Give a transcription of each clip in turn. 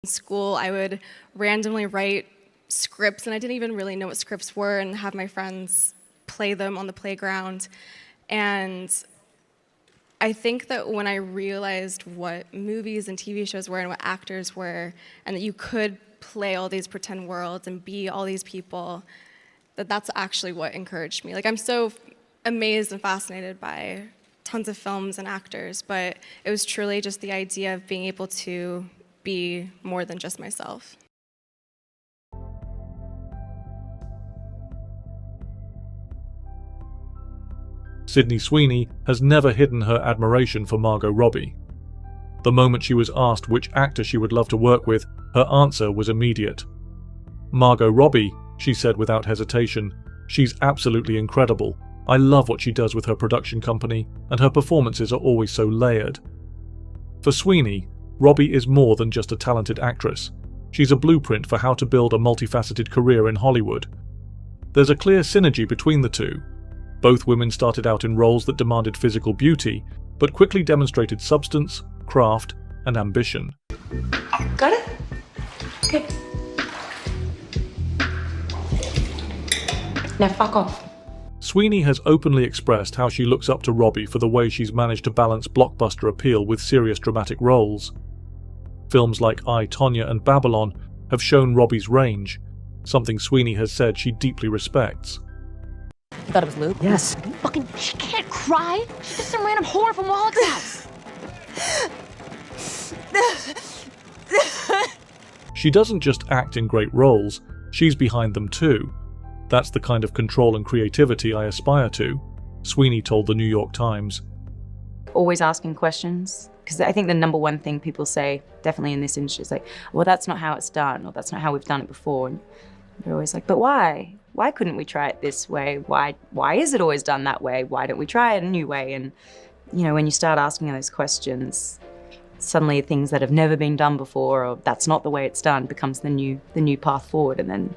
In school, I would randomly write scripts, and I didn't even really know what scripts were, and have my friends play them on the playground. And I think that when I realized what movies and TV shows were and what actors were, and that you could play all these pretend worlds and be all these people, that's actually what encouraged me. Like, I'm so amazed and fascinated by tons of films and actors, but it was truly just the idea of being able to be more than just myself. Sydney Sweeney has never hidden her admiration for Margot Robbie. The moment she was asked which actor she would love to work with, her answer was immediate. Margot Robbie, she said without hesitation, she's absolutely incredible. I love what she does with her production company, and her performances are always so layered. For Sweeney, Robbie is more than just a talented actress. She's a blueprint for how to build a multifaceted career in Hollywood. There's a clear synergy between the two. Both women started out in roles that demanded physical beauty, but quickly demonstrated substance, craft, and ambition. Got it? Okay. Now fuck off. Sweeney has openly expressed how she looks up to Robbie for the way she's managed to balance blockbuster appeal with serious dramatic roles. Films like I, Tonya and Babylon have shown Robbie's range, something Sweeney has said she deeply respects. You thought it was Luke? Yes. She can't cry. She's just some random whore from Wallet's house. She doesn't just act in great roles, she's behind them too. That's the kind of control and creativity I aspire to, Sweeney told the New York Times. Always asking questions, because I think the number one thing people say, definitely in this industry, is like, well, that's not how it's done, or that's not how we've done it before. And they're always like, but why? Why couldn't we try it this way? Why is it always done that way? Why don't we try it a new way? And, you know, when you start asking those questions, suddenly things that have never been done before, or that's not the way it's done, becomes the new path forward, and then,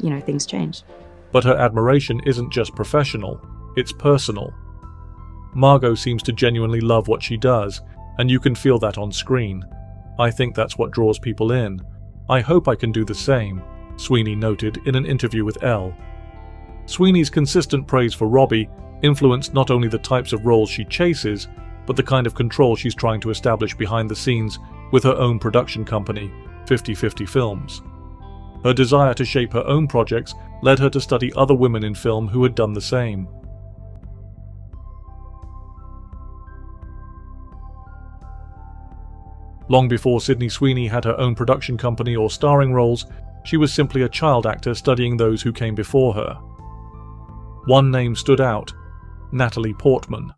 you know, things change. But her admiration isn't just professional, it's personal. Margot seems to genuinely love what she does, and you can feel that on screen. I think that's what draws people in. I hope I can do the same, Sweeney noted in an interview with Elle. Sweeney's consistent praise for Robbie influenced not only the types of roles she chases, but the kind of control she's trying to establish behind the scenes with her own production company, 50/50 Films. Her desire to shape her own projects led her to study other women in film who had done the same. Long before Sydney Sweeney had her own production company or starring roles, she was simply a child actor studying those who came before her. One name stood out: Natalie Portman.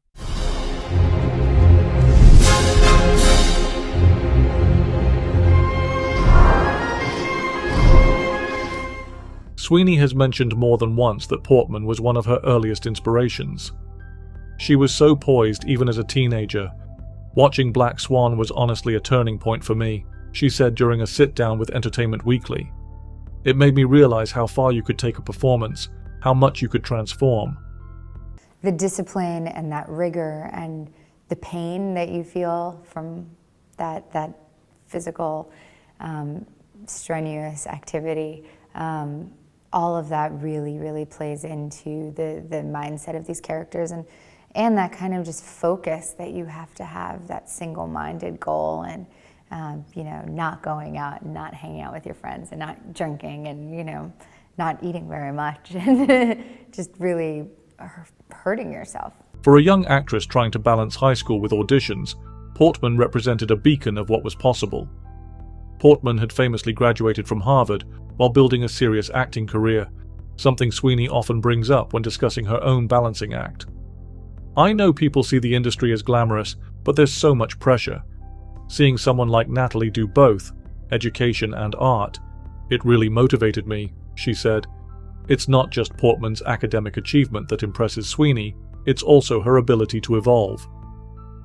Sweeney has mentioned more than once that Portman was one of her earliest inspirations. She was so poised even as a teenager. Watching Black Swan was honestly a turning point for me, she said during a sit-down with Entertainment Weekly. It made me realize how far you could take a performance, how much you could transform. The discipline and that rigor and the pain that you feel from that physical, strenuous activity, all of that really plays into the mindset of these characters, and that kind of just focus that you have to have, that single-minded goal, and not going out and not hanging out with your friends and not drinking and not eating very much and just really hurting yourself. For a young actress trying to balance high school with auditions, Portman represented a beacon of what was possible. Portman had famously graduated from Harvard while building a serious acting career, something Sweeney often brings up when discussing her own balancing act. I know people see the industry as glamorous, but there's so much pressure. Seeing someone like Natalie do both, education and art, it really motivated me, she said. It's not just Portman's academic achievement that impresses Sweeney, it's also her ability to evolve.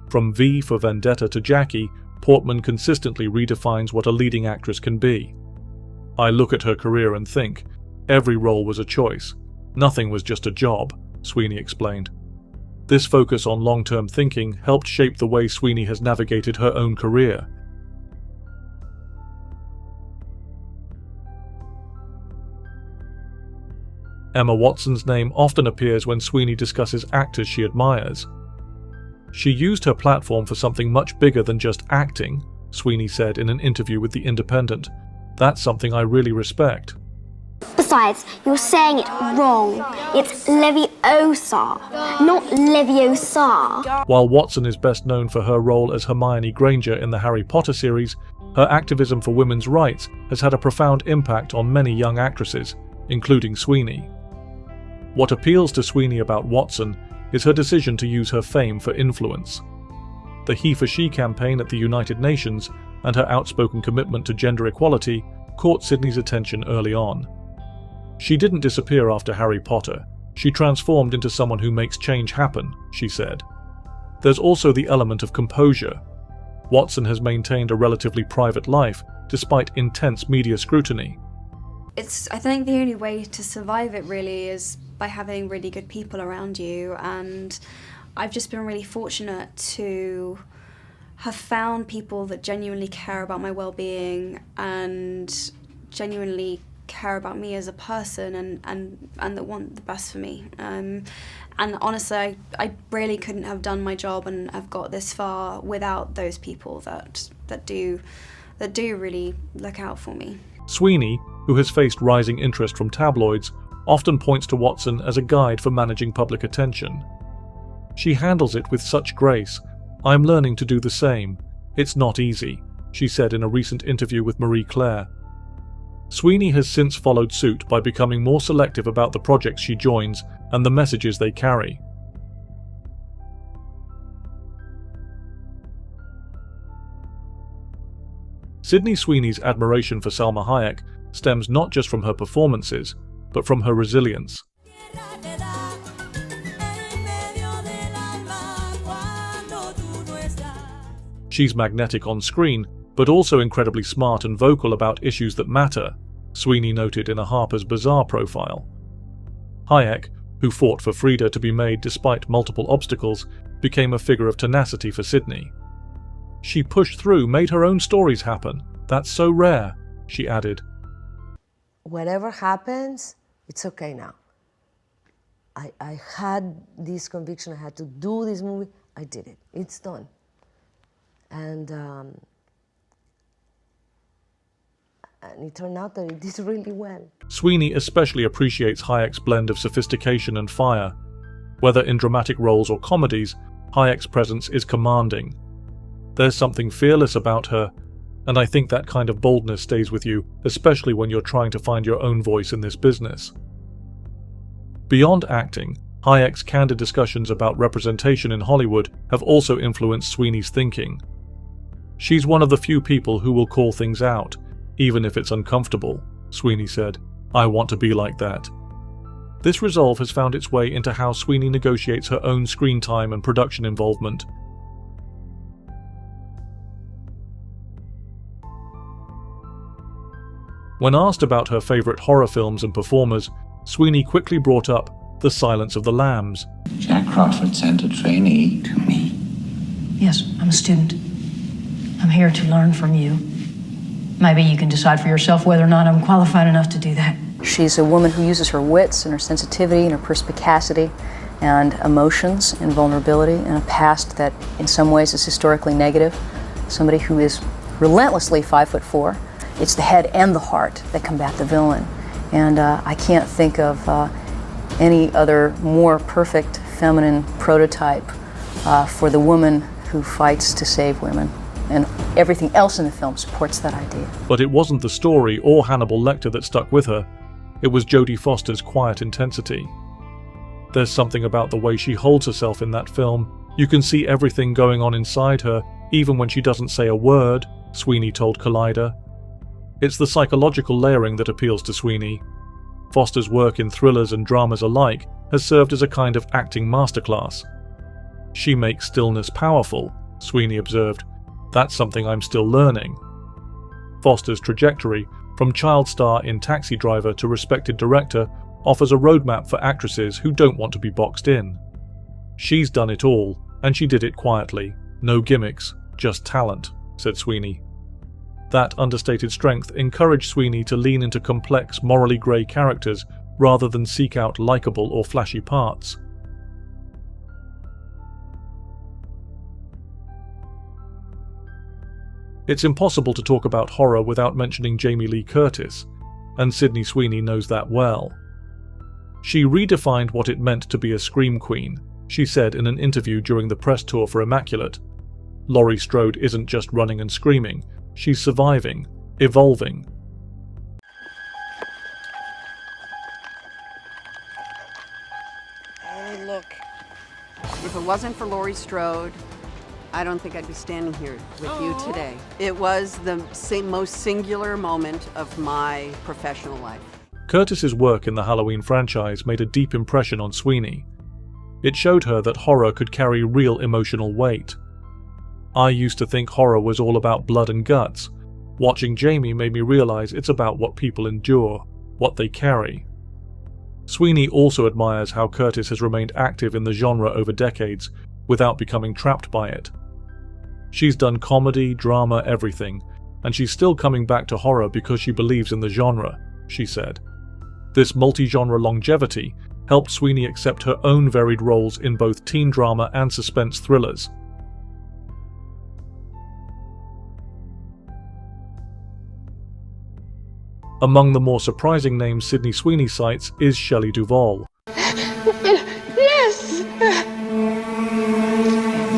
From V for Vendetta to Jackie, Portman consistently redefines what a leading actress can be. I look at her career and think, every role was a choice. Nothing was just a job, Sweeney explained. This focus on long-term thinking helped shape the way Sweeney has navigated her own career. Emma Watson's name often appears when Sweeney discusses actors she admires. She used her platform for something much bigger than just acting, Sweeney said in an interview with The Independent. That's something I really respect. Besides, you're saying it wrong. It's Leviosa, not Leviosa. While Watson is best known for her role as Hermione Granger in the Harry Potter series, her activism for women's rights has had a profound impact on many young actresses, including Sweeney. What appeals to Sweeney about Watson is her decision to use her fame for influence. The He for She campaign at the United Nations and her outspoken commitment to gender equality caught Sydney's attention early on. She didn't disappear after Harry Potter. She transformed into someone who makes change happen, she said. There's also the element of composure. Watson has maintained a relatively private life despite intense media scrutiny. I think the only way to survive it really is by having really good people around you, and I've just been really fortunate to have found people that genuinely care about my well-being and genuinely care about me as a person and that want the best for me. And honestly, I really couldn't have done my job and have got this far without those people that do really look out for me. Sweeney, who has faced rising interest from tabloids, often points to Watson as a guide for managing public attention. She handles it with such grace. I'm learning to do the same. It's not easy, she said in a recent interview with Marie Claire. Sweeney has since followed suit by becoming more selective about the projects she joins and the messages they carry. Sydney Sweeney's admiration for Salma Hayek stems not just from her performances, but from her resilience. She's magnetic on screen, but also incredibly smart and vocal about issues that matter, Sweeney noted in a Harper's Bazaar profile. Hayek, who fought for Frida to be made despite multiple obstacles, became a figure of tenacity for Sydney. She pushed through, made her own stories happen. That's so rare, she added. Whatever happens, it's okay now. I had this conviction, I had to do this movie, I did it, it's done. And it turned out that it did really well. Sweeney especially appreciates Hayek's blend of sophistication and fire. Whether in dramatic roles or comedies, Hayek's presence is commanding. There's something fearless about her, and I think that kind of boldness stays with you, especially when you're trying to find your own voice in this business. Beyond acting, Hayek's candid discussions about representation in Hollywood have also influenced Sweeney's thinking. She's one of the few people who will call things out, even if it's uncomfortable, Sweeney said. I want to be like that. This resolve has found its way into how Sweeney negotiates her own screen time and production involvement. When asked about her favourite horror films and performers, Sweeney quickly brought up The Silence of the Lambs. Jack Crawford sent a trainee to me. Yes, I'm a student. I'm here to learn from you. Maybe you can decide for yourself whether or not I'm qualified enough to do that. She's a woman who uses her wits and her sensitivity and her perspicacity and emotions and vulnerability and a past that in some ways is historically negative. Somebody who is relentlessly 5'4". It's the head and the heart that combat the villain. And I can't think of any other more perfect feminine prototype for the woman who fights to save women. And everything else in the film supports that idea. But it wasn't the story or Hannibal Lecter that stuck with her. It was Jodie Foster's quiet intensity. There's something about the way she holds herself in that film. You can see everything going on inside her, even when she doesn't say a word, Sweeney told Collider. It's the psychological layering that appeals to Sweeney. Foster's work in thrillers and dramas alike has served as a kind of acting masterclass. She makes stillness powerful, Sweeney observed. That's something I'm still learning. Foster's trajectory, from child star in Taxi Driver to respected director, offers a roadmap for actresses who don't want to be boxed in. She's done it all, and she did it quietly. No gimmicks, just talent, said Sweeney. That understated strength encouraged Sweeney to lean into complex, morally grey characters rather than seek out likable or flashy parts. It's impossible to talk about horror without mentioning Jamie Lee Curtis, and Sydney Sweeney knows that well. She redefined what it meant to be a scream queen. She said in an interview during the press tour for Immaculate, "Laurie Strode isn't just running and screaming, she's surviving, evolving." Oh, look. If it wasn't for Laurie Strode, I don't think I'd be standing here with you today. It was the most singular moment of my professional life. Curtis's work in the Halloween franchise made a deep impression on Sweeney. It showed her that horror could carry real emotional weight. "I used to think horror was all about blood and guts. Watching Jamie made me realize it's about what people endure, what they carry." Sweeney also admires how Curtis has remained active in the genre over decades without becoming trapped by it. She's done comedy, drama, everything, and she's still coming back to horror because she believes in the genre, she said. This multi-genre longevity helped Sweeney accept her own varied roles in both teen drama and suspense thrillers. Among the more surprising names Sydney Sweeney cites is Shelley Duvall. Yes!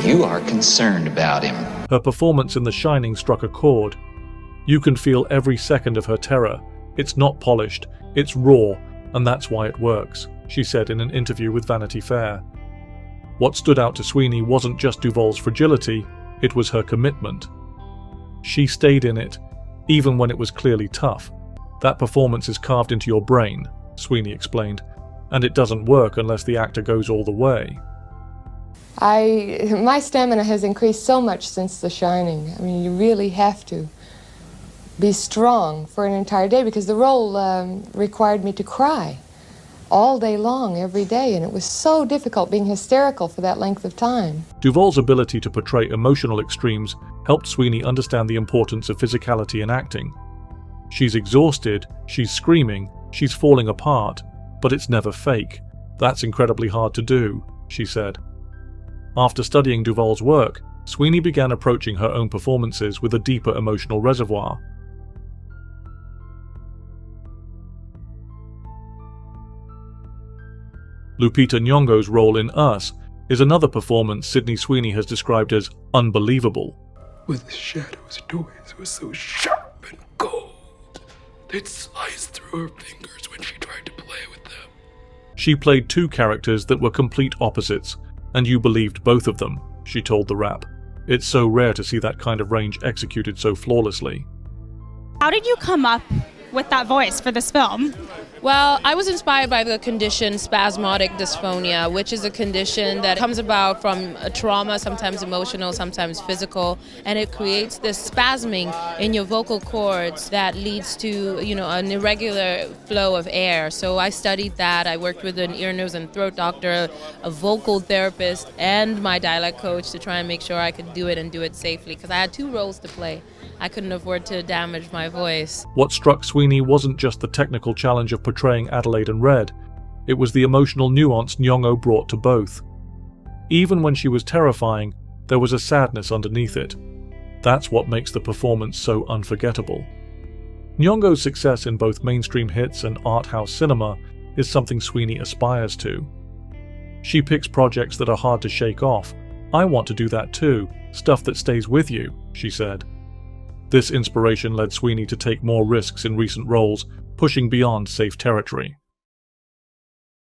You are concerned about him. Her performance in The Shining struck a chord. You can feel every second of her terror. It's not polished, it's raw, and that's why it works, she said in an interview with Vanity Fair. What stood out to Sweeney wasn't just Duvall's fragility, it was her commitment. She stayed in it, even when it was clearly tough. That performance is carved into your brain, Sweeney explained, and it doesn't work unless the actor goes all the way. My stamina has increased so much since The Shining. I mean, you really have to be strong for an entire day because the role required me to cry all day long, every day, and it was so difficult being hysterical for that length of time. Duvall's ability to portray emotional extremes helped Sweeney understand the importance of physicality in acting. She's exhausted, she's screaming, she's falling apart, but it's never fake. That's incredibly hard to do, she said. After studying Duvall's work, Sweeney began approaching her own performances with a deeper emotional reservoir. Lupita Nyong'o's role in Us is another performance Sydney Sweeney has described as unbelievable. With the shadows' doors were so sharp and cold, they'd slice through her fingers when she tried to play with them. She played two characters that were complete opposites, and you believed both of them, she told The Wrap. It's so rare to see that kind of range executed so flawlessly. How did you come up with that voice for this film? Well, I was inspired by the condition spasmodic dysphonia, which is a condition that comes about from a trauma, sometimes emotional, sometimes physical, and it creates this spasming in your vocal cords that leads to, an irregular flow of air. So I studied that. I worked with an ear, nose, and throat doctor, a vocal therapist, and my dialect coach to try and make sure I could do it and do it safely, because I had two roles to play. I couldn't afford to damage my voice. What struck Sweeney wasn't just the technical challenge of portraying Adelaide and Red, it was the emotional nuance Nyong'o brought to both. Even when she was terrifying, there was a sadness underneath it. That's what makes the performance so unforgettable. Nyong'o's success in both mainstream hits and art house cinema is something Sweeney aspires to. She picks projects that are hard to shake off. "I want to do that too, stuff that stays with you," she said. This inspiration led Sweeney to take more risks in recent roles, pushing beyond safe territory.